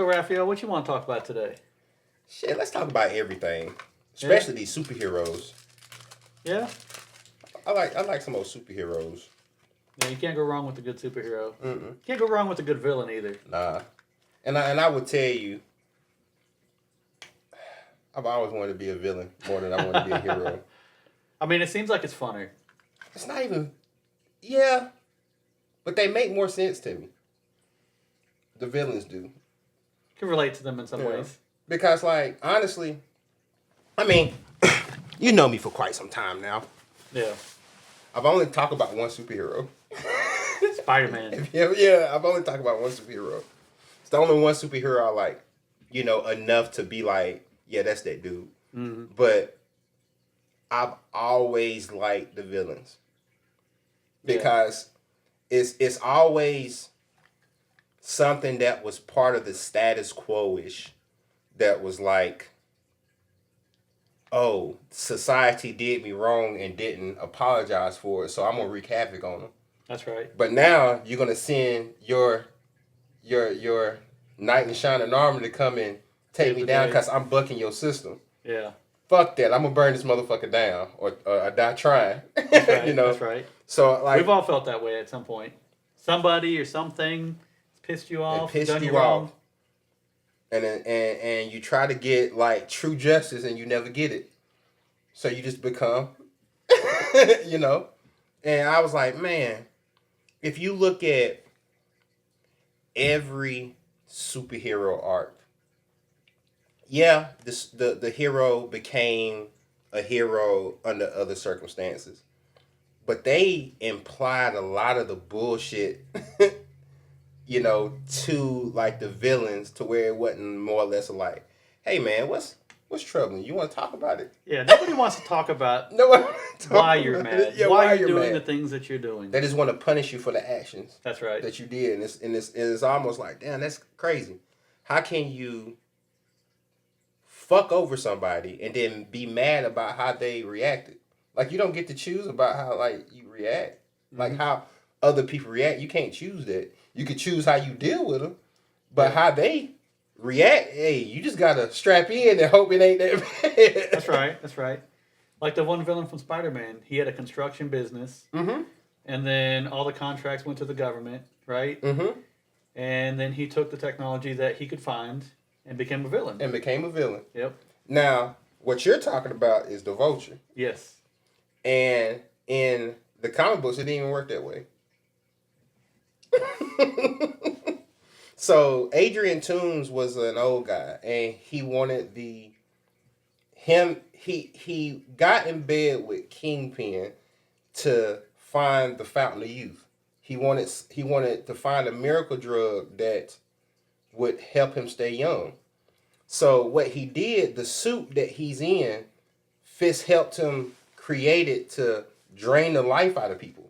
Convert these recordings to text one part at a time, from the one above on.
So, Rafael, what you want to talk about today? Shit, let's talk about everything, Yeah. especially these superheroes. Yeah? I like some old superheroes. Yeah, you can't go wrong with a good superhero. Mm-mm. Can't go wrong with a good villain either. Nah, and I would tell you, I've always wanted to be a villain more than I want to be a hero. I mean, it seems like it's funner. It's not even, yeah, but they make more sense to me. The villains do. You can relate to them in some ways. Because, like, honestly, I mean, you know me for quite some time now. Yeah. I've only talked about one superhero. Spider-Man. Yeah, I've only talked about one superhero. It's the only one superhero I like, enough to be like, yeah, that's that dude. Mm-hmm. But I've always liked the villains. Because it's always something that was part of the status quo-ish that was like, oh, society did me wrong and didn't apologize for it, so I'm gonna wreak havoc on them. That's right. But now you're gonna send your knight in shining armor to come and take me down because I'm bucking your system. Yeah. Fuck that! I'm gonna burn this motherfucker down, or I die trying. That's right. That's right. So like we've all felt that way at some point. Somebody or something pissed you off. Pissed you off. And you try to get like true justice and you never get it. So you just become, And I was like, man, if you look at every superhero arc, yeah, the hero became a hero under other circumstances. But they implied a lot of the bullshit to like the villains to where it wasn't more or less like, hey man, what's troubling? You want to talk about it? Yeah, nobody wants to talk about why you're mad. Yeah, why you're mad. doing the things that you're doing. They just want to punish you for the actions. That's right. That you did, and it's almost like, damn, that's crazy. How can you fuck over somebody and then be mad about how they reacted? Like you don't get to choose about how like you react, like how other people react. You can't choose that. You can choose how you deal with them, but how they react, hey, you just gotta strap in and hope it ain't that bad. That's right. That's right. Like the one villain from Spider-Man, he had a construction business, and then all the contracts went to the government, right? Mm-hmm. And then he took the technology that he could find and became a villain. Yep. Now, what you're talking about is the Vulture. Yes. And in the comic books, it didn't even work that way. So Adrian Toomes was an old guy, and he wanted he got in bed with Kingpin to find the Fountain of Youth. He wanted to find a miracle drug that would help him stay young. So what he did, the suit that he's in, Fisk helped him create it to drain the life out of people.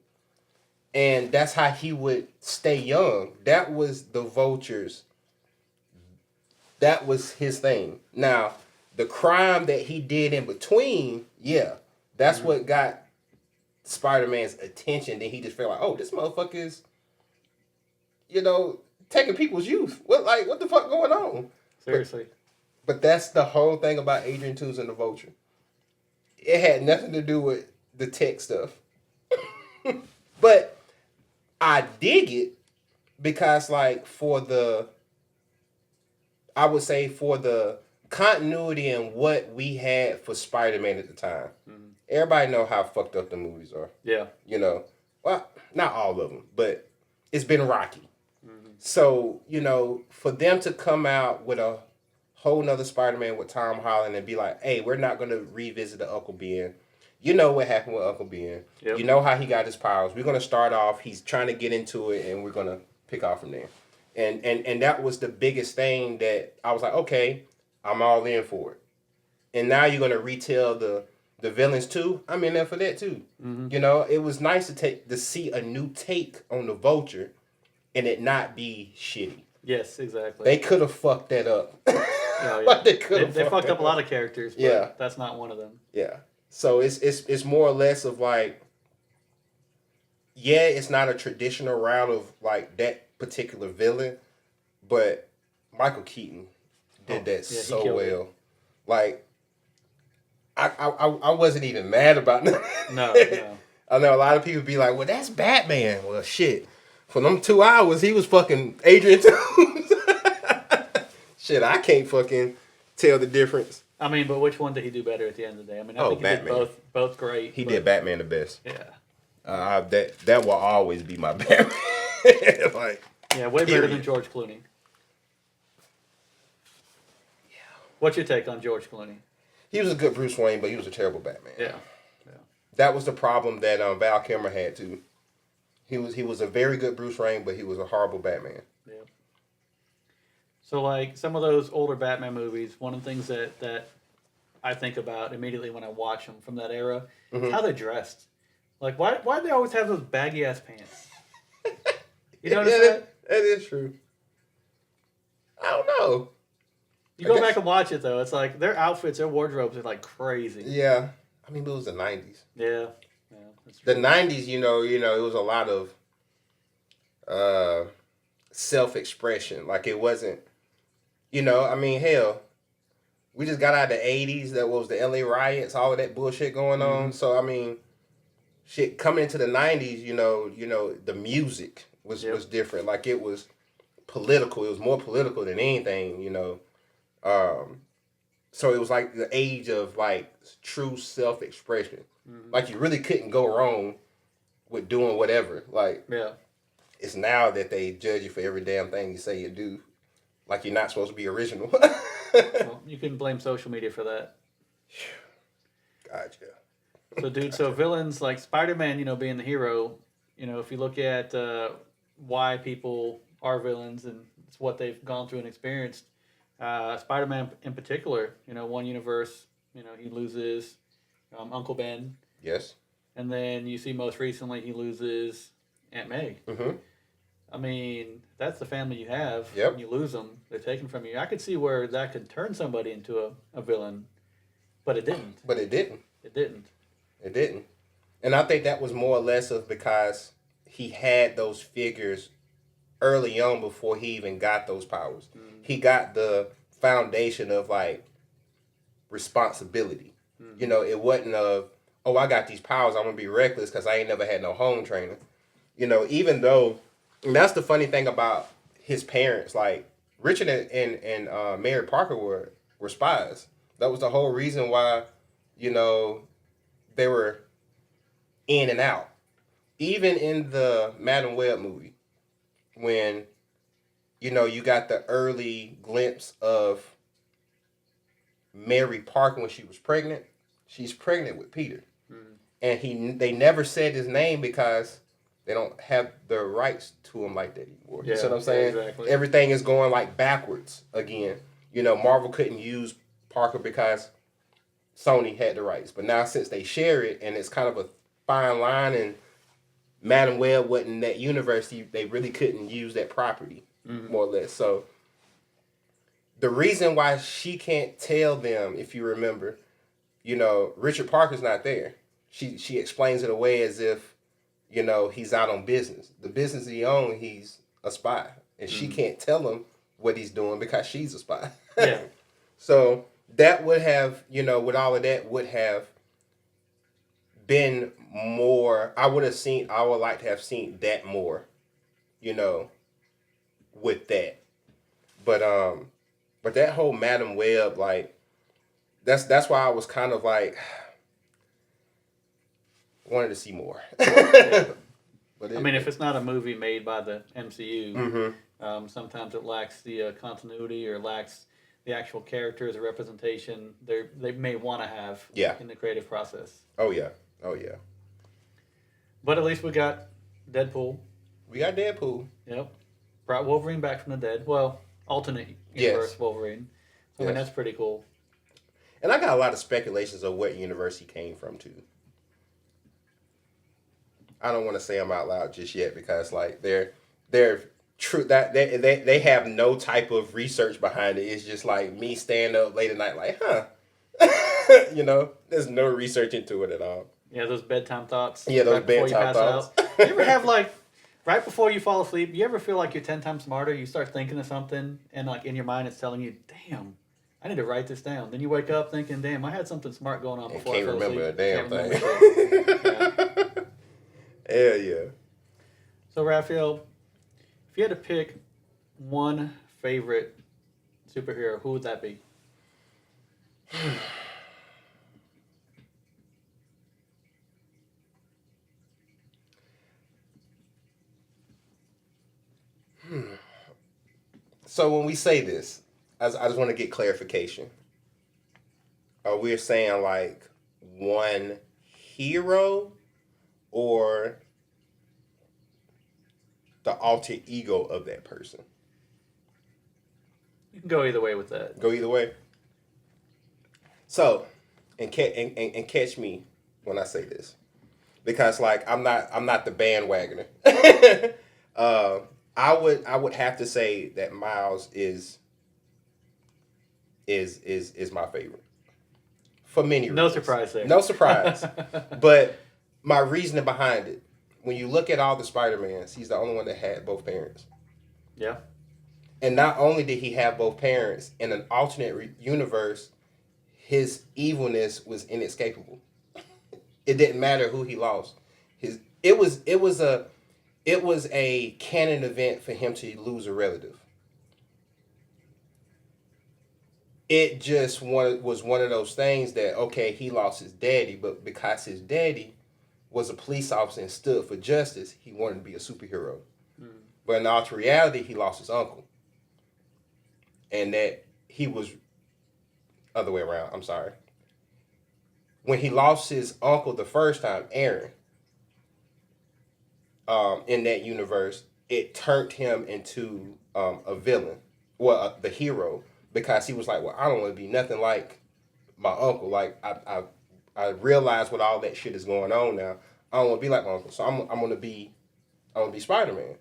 And that's how he would stay young. That was the Vulture's. That was his thing. Now, the crime that he did in between, that's what got Spider-Man's attention. Then he just felt like, oh, this motherfucker is, taking people's youth. What the fuck going on? Seriously. But that's the whole thing about Adrian Toomes and the Vulture. It had nothing to do with the tech stuff. But I dig it because, like, for the continuity and what we had for Spider-Man at the time, everybody know how fucked up the movies are. Yeah. Well, not all of them, but it's been rocky. So, for them to come out with a whole nother Spider-Man with Tom Holland and be like, hey, we're not going to revisit the Uncle Ben. You know what happened with Uncle Ben. Yep. You know how he got his powers. We're going to start off. He's trying to get into it, and we're going to pick off from there. And that was the biggest thing that I was like, okay, I'm all in for it. And now you're going to retell the villains too. I'm in there for that too. It was nice to see a new take on the Vulture and it not be shitty. Yes, exactly. They could have fucked that up. Oh, yeah. They fucked up a lot of of characters, but that's not one of them. Yeah. So it's more or less of like, it's not a traditional route of like that particular villain, but Michael Keaton did that so killed well. it. Like, I wasn't even mad about that. No. I know a lot of people be like, well, that's Batman. Well, shit. For them 2 hours, he was fucking Adrian Toomes. Shit, I can't fucking tell the difference. I mean, but which one did he do better at the end of the day? I mean, I think he Batman. did both great. He did Batman the best. Yeah. That will always be my Batman. Like, yeah, way better than George Clooney. Yeah. What's your take on George Clooney? He was a good Bruce Wayne, but he was a terrible Batman. Yeah. That was the problem that Val Kilmer had too. He was a very good Bruce Wayne, but he was a horrible Batman. Yeah. So, like, some of those older Batman movies, one of the things that I think about immediately when I watch them from that era is how they dressed. Like, why do they always have those baggy-ass pants? You notice that? That is true. I don't know. You go back and watch it, though. It's like their outfits, their wardrobes are, like, crazy. Yeah. I mean, it was the 90s. Yeah. That's true. The 90s, you know, it was a lot of self-expression. Like, it wasn't, I mean, hell, we just got out of the 80s. That was the LA riots, all of that bullshit going on. So, I mean, shit, coming into the 90s, the music was different. Like, it was political. It was more political than anything, So it was like the age of, like, true self-expression. Like, you really couldn't go wrong with doing whatever. Like, it's now that they judge you for every damn thing you say you do. Like, you're not supposed to be original. Well, you can blame social media for that. Gotcha. So, dude, so villains like Spider-Man, being the hero, if you look at why people are villains and it's what they've gone through and experienced, Spider-Man in particular, one universe, he loses Uncle Ben. Yes. And then you see most recently he loses Aunt May. Mm-hmm. I mean, that's the family you have. Yep. When you lose them, they're taken from you. I could see where that could turn somebody into a villain, but it didn't. But it didn't. It didn't. It didn't. And I think that was more or less of because he had those figures early on before he even got those powers. Mm-hmm. He got the foundation of, like, responsibility. Mm-hmm. It wasn't oh, I got these powers, I'm going to be reckless because I ain't never had no home training. Even though, and that's the funny thing about his parents, like, Richard and Mary Parker were spies. That was the whole reason why, they were in and out. Even in the Madam Web movie, when, you got the early glimpse of Mary Parker when she was pregnant. She's pregnant with Peter. Mm-hmm. And they never said his name because they don't have the rights to him like that anymore. Yeah, you see what I'm saying? Exactly. Everything is going, like, backwards again. Marvel couldn't use Parker because Sony had the rights. But now since they share it and it's kind of a fine line and Madam Web wasn't in that universe, they really couldn't use that property, more or less. So the reason why she can't tell them, if you remember, Richard Parker's not there. She explains it away as if, he's out on business. The business he owns, he's a spy. And she can't tell him what he's doing because she's a spy. Yeah. So that would have, with all of that, would have been more, I would like to have seen that more, with that. But that whole Madam Web, like, that's why I was kind of like, wanted to see more. But if it's not a movie made by the MCU, sometimes it lacks the continuity or lacks the actual characters or representation they may want to have in the creative process. Oh, yeah. But at least we got Deadpool. We got Deadpool. Yep. Brought Wolverine back from the dead. Well, alternate universe Wolverine. So, I mean, that's pretty cool. And I got a lot of speculations of what universe he came from, too. I don't want to say them out loud just yet because, like, they're true that they have no type of research behind it. It's just like me staying up late at night, like, there's no research into it at all. Yeah, those bedtime thoughts. Yeah, those bedtime thoughts. You ever have, like, right before you fall asleep, you ever feel like you're 10 times smarter? You start thinking of something, and like in your mind, it's telling you, "Damn, I need to write this down." Then you wake up thinking, "Damn, I had something smart going on And before I can't fell remember asleep." a damn Can't remember thing. shit. Yeah. Hell yeah. So Raphael, if you had to pick one favorite superhero, who would that be? So when we say this, I just want to get clarification. Are we saying like one hero or the alter ego of that person? You can go either way with that. Go either way. So, and catch me when I say this, because like I'm not the bandwagoner. I would have to say that Miles is my favorite for many reasons. No surprise there. No surprise. But my reasoning behind it, when you look at all the Spider-Mans, he's the only one that had both parents. Yeah. And not only did he have both parents, in an alternate universe, his evilness was inescapable. It didn't matter who he lost. It was a canon event for him to lose a relative. It just was one of those things that, okay, he lost his daddy, but because his daddy was a police officer and stood for justice, he wanted to be a superhero. Mm. But in all reality, he lost his uncle. And that he was other way around. I'm sorry. When he lost his uncle the first time, Aaron, in that universe, it turned him into a villain, well, the hero, because he was like, well, I don't want to be nothing like my uncle. Like I realize what all that shit is going on now. I don't want to be like my uncle, so I'm gonna be Spider-Man.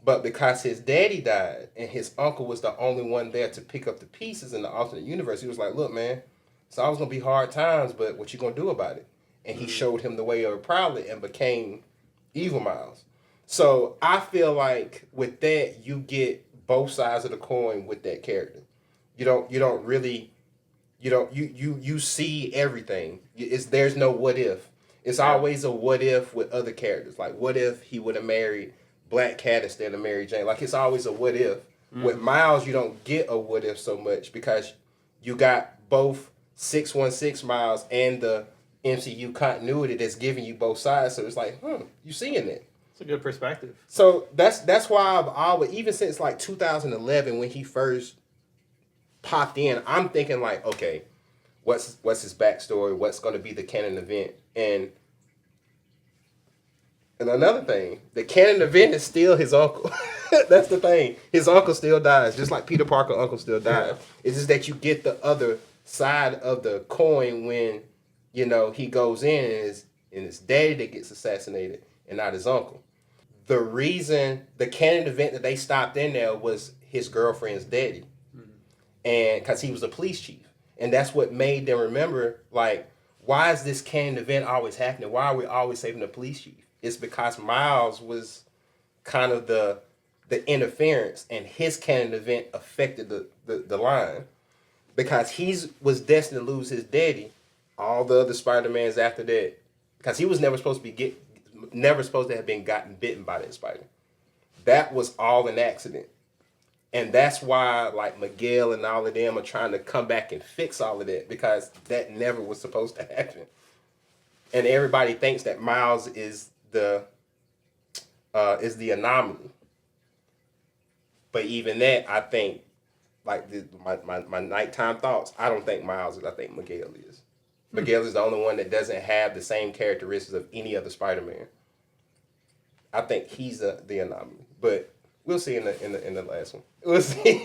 But because his daddy died and his uncle was the only one there to pick up the pieces in the alternate universe, he was like, look, man, it's always going to be hard times, but what you going to do about it? And he showed him the way of proudly and became Evil Miles. So I feel like with that, you get both sides of the coin with that character. You see everything. There's no what if. It's always a what if with other characters. Like, what if he would have married Black Cat instead of Mary Jane? Like, it's always a what if. Mm-hmm. With Miles, you don't get a what if so much because you got both 616 Miles and the MCU continuity that's giving you both sides. So it's like, you seeing it. It's a good perspective. So that's why I've always, even since like 2011 when he first popped in, I'm thinking like, okay, what's his backstory? What's going to be the canon event? And another thing, the canon event is still his uncle. That's the thing. His uncle still dies, just like Peter Parker's uncle still died. Yeah. It's just that you get the other side of the coin when, he goes in and it's daddy that gets assassinated and not his uncle. The reason the canon event that they stopped in there was his girlfriend's daddy. Mm-hmm. And because he was a police chief. And that's what made them remember, like, why is this canon event always happening? Why are we always saving the police chief? It's because Miles was kind of the interference, and his canon event affected the line. Because he was destined to lose his daddy, all the other Spider-Mans after that, because he was never supposed to have been gotten bitten by that spider. That was all an accident. And that's why, like, Miguel and all of them are trying to come back and fix all of that, because that never was supposed to happen. And everybody thinks that Miles is the anomaly. But even that, I think, like my nighttime thoughts, I don't think Miles is. I think Miguel is. Miguel is the only one that doesn't have the same characteristics of any other Spider-Man. I think he's the anomaly. But we'll see in the last one. We'll see.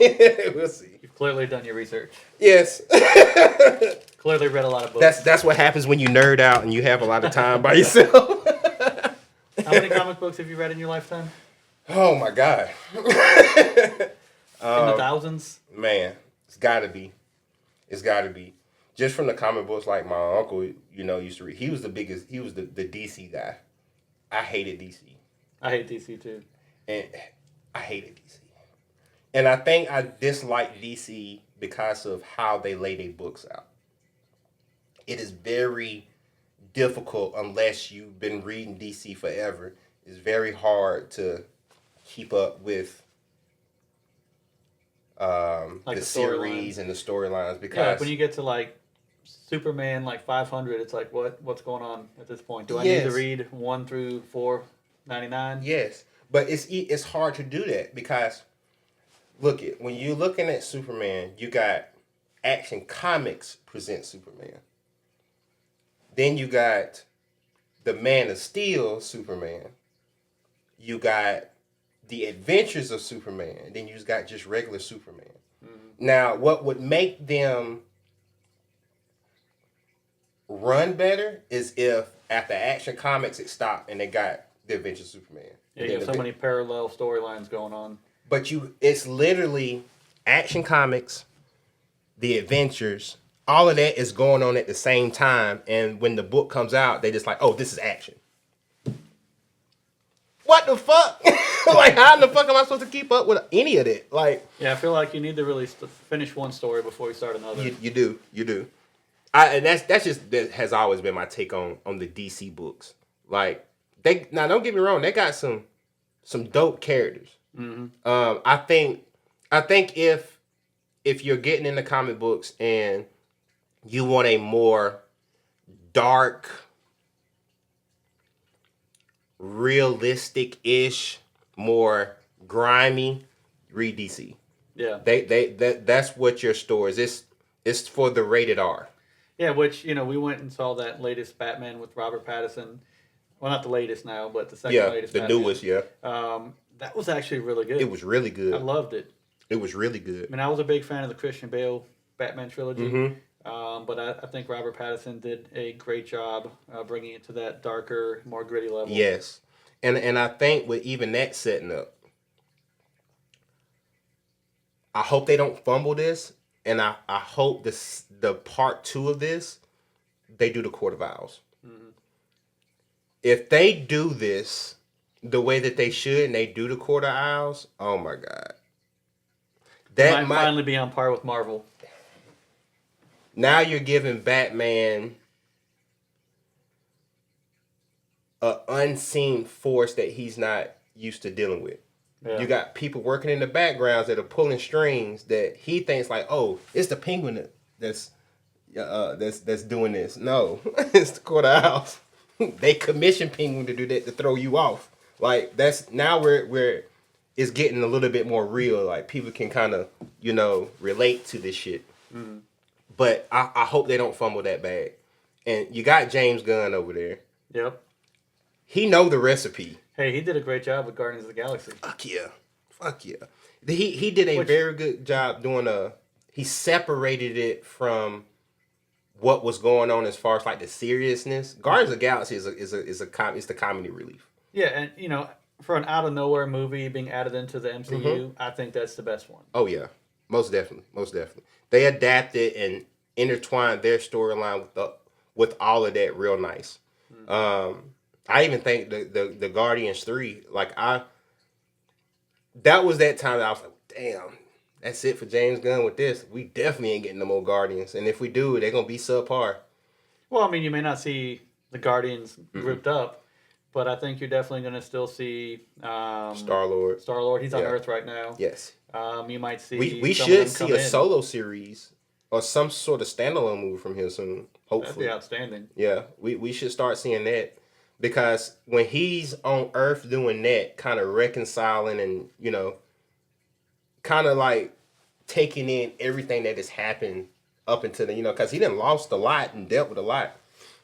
We'll see. You've clearly done your research. Yes. Clearly read a lot of books. That's what happens when you nerd out and you have a lot of time by yourself. How many comic books have you read in your lifetime? Oh my God. In the thousands? Man, it's gotta be. It's gotta be. Just from the comic books, like my uncle, used to read. He was the biggest. He was the DC guy. I hated DC. I hate DC too. And I hated DC. And I think I dislike DC because of how they lay their books out. It is very difficult unless you've been reading DC forever. It's very hard to keep up with Like the the series storylines. and the storylines Yeah, because when you get to like Superman like 500, it's like what's going on at this point? Do I need to yes, read 1 through 499? yes, but it's hard to do that because look it when you're looking at Superman, you got Action Comics present Superman. Then you got the Man of Steel Superman. You got the Adventures of Superman. Then you got just regular Superman. Mm-hmm. Now, what would make them run better is if after Action Comics it stopped and they got the Adventures of Superman. Yeah, you have so many parallel storylines going on. But it's literally Action Comics, the Adventures, all of that is going on at the same time. And when the book comes out, they just like, oh, this is action. What the fuck? Like, how in the fuck am I supposed to keep up with any of that? Like, yeah, I feel like you need to really finish one story before you start another. You do. And that has always been my take on the DC books. Like, now don't get me wrong, they got some dope characters. Mm-hmm. I think if you're getting into comic books and you want a more dark, realistic-ish, more grimy, read DC. Yeah. That's what your store is. It's for the rated R. Yeah, which, we went and saw that latest Batman with Robert Pattinson. Well, not the latest now, but the second latest the Batman. newest, yeah. That was actually really good. It was really good. I loved it. It was really good. I mean, I was a big fan of the Christian Bale Batman trilogy. Mm-hmm. But I think Robert Pattinson did a great job bringing it to that darker, more gritty level. Yes. And I think with even that setting up, I hope they don't fumble this. And I hope the part 2 of this, they do the Court of Owls. Mm-hmm. If they do this the way that they should and they do the Court of Owls, oh my God. That might finally be on par with Marvel. Now you're giving Batman an unseen force that he's not used to dealing with. Yeah. You got people working in the backgrounds that are pulling strings that he thinks like, oh, it's the Penguin that's doing this. No, it's the Court of Owls. They commission Penguin to do that to throw you off. Like that's now where it's getting a little bit more real. Like people can kind of relate to this shit. Mm-hmm. But I hope they don't fumble that bad. And you got James Gunn over there. Yep. He know the recipe. Hey, he did a great job with Guardians of the Galaxy. Fuck yeah. He did a very good job doing he separated it from what was going on as far as like the seriousness. Guardians of the Galaxy is the comedy relief. Yeah, and for an out of nowhere movie being added into the MCU, mm-hmm. I think that's the best one. Oh yeah, most definitely. They adapted and intertwined their storyline with all of that real nice. Mm-hmm. I even think the Guardians 3, that was that time that I was like, damn, that's it for James Gunn with this. We definitely ain't getting no more Guardians. And if we do, they're going to be subpar. Well, I mean, you may not see the Guardians grouped up, but I think you're definitely going to still see Star-Lord. He's on Earth right now. Yes. You might see we should see a solo series or some sort of standalone movie from him soon, hopefully. That'd be outstanding. Yeah, we should start seeing that. Because when he's on Earth doing that, kind of reconciling and, kind of like taking in everything that has happened up until the, because he done lost a lot and dealt with a lot.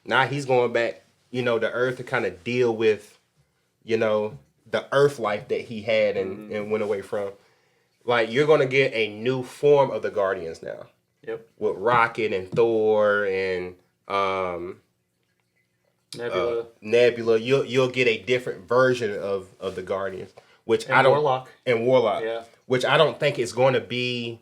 Now he's going back, to Earth to kind of deal with, the Earth life that he had and went away from. Like, you're going to get a new form of the Guardians now. Yep. With Rocket and Thor and, Nebula, you'll get a different version of the Guardians, Warlock, yeah, which I don't think is going to be.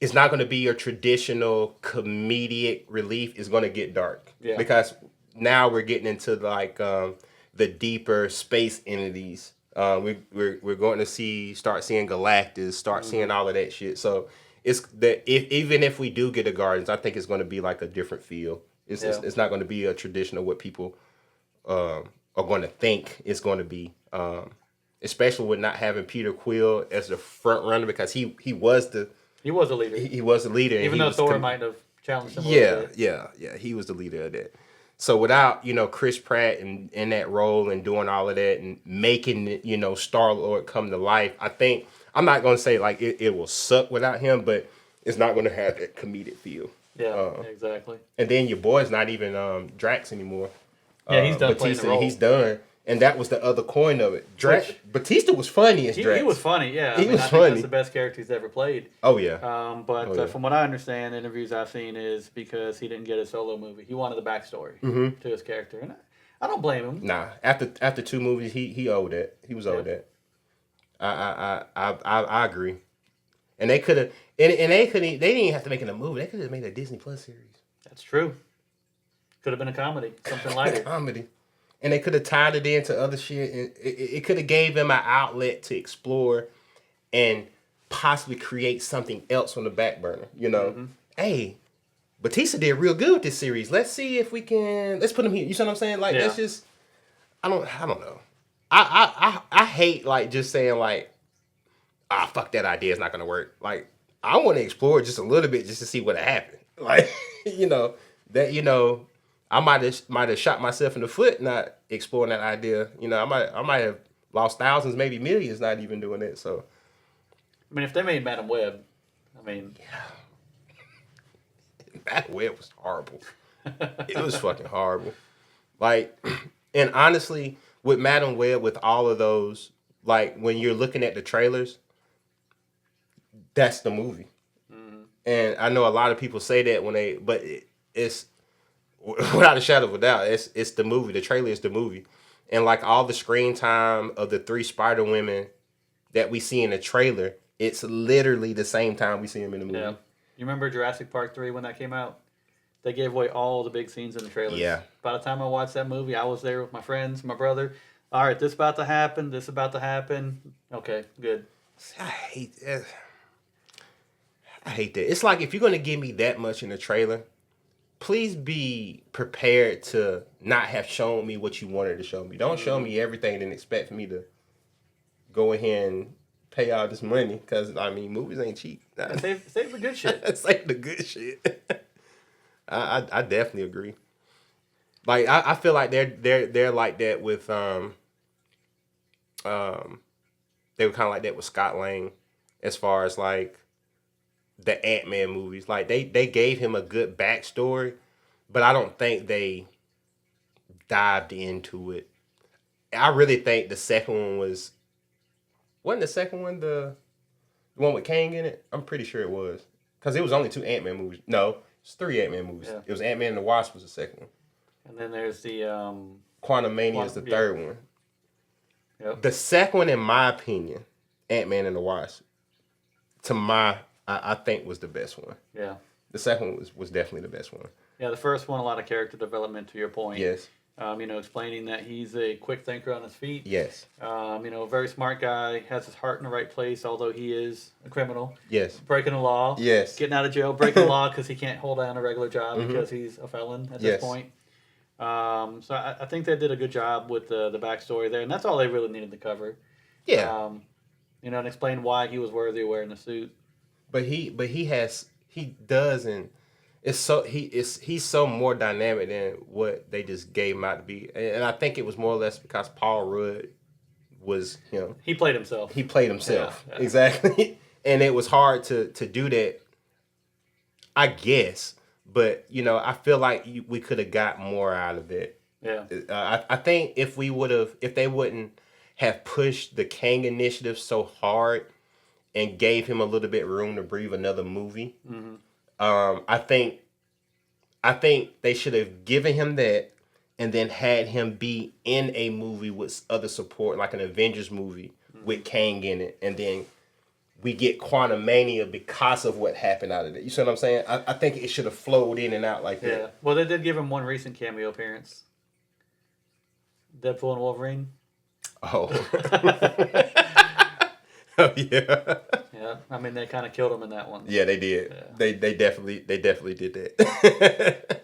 It's not going to be your traditional comedic relief. It's going to get dark, because now we're getting into like the deeper space entities We're going to start seeing Galactus, start seeing all of that shit. So it's that even if we do get a Guardians, I think it's going to be like a different feel. It's not going to be a traditional what people are going to think it's going to be. Especially with not having Peter Quill as the front runner, because he was the leader. He was the leader, even though Thor might have challenged him. Yeah. He was the leader of that. So without Chris Pratt in that role and doing all of that and making Star-Lord come to life, I think I'm not gonna say like it will suck without him, but it's not gonna have that comedic feel. Yeah, exactly. And then your boy's not even Drax anymore. Yeah, he's done playing the role. He's done. And that was the other coin of it. Batista was funny as Drax. He was funny, yeah. I think that's the best character he's ever played. Oh, yeah. But from what I understand, interviews I've seen is because he didn't get a solo movie. He wanted the backstory to his character. And I don't blame him. Nah, after 2 movies, he owed that. He was owed that. I agree. And they could have, and they didn't even have to make it a movie. They could have made a Disney Plus series. That's true. Could have been a comedy, something lighter. Comedy. And they could have tied it into other shit. And it could have gave them an outlet to explore and possibly create something else on the back burner. Hey, Batista did real good with this series. Let's see if we can. Let's put him here. You see what I'm saying? Like that's just. I don't know. I hate like just saying like, fuck that idea. It's not gonna work. Like I want to explore just a little bit just to see what happened. Like I might have shot myself in the foot not exploring that idea. I might have lost thousands, maybe millions, not even doing it. So, I mean, if they made Madam Web, Madam Web was horrible. It was fucking horrible. Like, and honestly, with Madam Web, with all of those, like when you're looking at the trailers, that's the movie. Mm-hmm. And I know a lot of people say that but it's. Without a shadow of a doubt, it's the movie. The trailer is the movie. And like all the screen time of the 3 Spider Women that we see in the trailer, it's literally the same time we see them in the movie. Yeah. You remember Jurassic Park 3 when that came out? They gave away all the big scenes in the trailers. Yeah. By the time I watched that movie, I was there with my friends, my brother. All right, this about to happen. This about to happen. Okay, good. I hate that. It's like if you're going to give me that much in the trailer, please be prepared to not have shown me what you wanted to show me. Don't show me everything and expect for me to go ahead and pay all this money because, movies ain't cheap. Save the good shit. Save the good shit. I definitely agree. Like, I feel like they're like that with, they were kind of like that with Scott Lang as far as, like, the Ant-Man movies. Like they gave him a good backstory, but I don't think they dived into it. I really think the second one wasn't the second one the one with Kang in it? I'm pretty sure it was. Because it was only 2 Ant-Man movies. No, it's 3 Ant-Man movies. Yeah. It was Ant-Man and the Wasp was the second one. And then there's the Quantumania is the third one. Yep. The second one, in my opinion, Ant-Man and the Wasp, I think was the best one. Yeah. The second one was definitely the best one. Yeah, the first one, a lot of character development, to your point. Yes. Explaining that he's a quick thinker on his feet. Yes. A very smart guy, has his heart in the right place, although he is a criminal. Yes. Breaking the law. Yes. Getting out of jail, breaking the law because he can't hold down a regular job because he's a felon at this point. So I think they did a good job with the backstory there, and that's all they really needed to cover. Yeah. And explain why he was worthy of wearing the suit. But he does, and he's so more dynamic than what they just gave him out to be. And I think it was more or less because Paul Rudd was him. He played himself. Yeah. Exactly. And it was hard to do that, I guess. But, I feel like we could have got more out of it. Yeah. I think if they wouldn't have pushed the Kang initiative so hard and gave him a little bit room to breathe another movie. Mm-hmm. I think they should have given him that and then had him be in a movie with other support, like an Avengers movie with Kang in it, and then we get Quantumania because of what happened out of it. You see what I'm saying? I think it should have flowed in and out like that. Yeah. Well, they did give him one recent cameo appearance. Deadpool and Wolverine. Oh. Oh yeah. Yeah, I mean they kind of killed him in that one. Yeah, they did. Yeah. They definitely did that.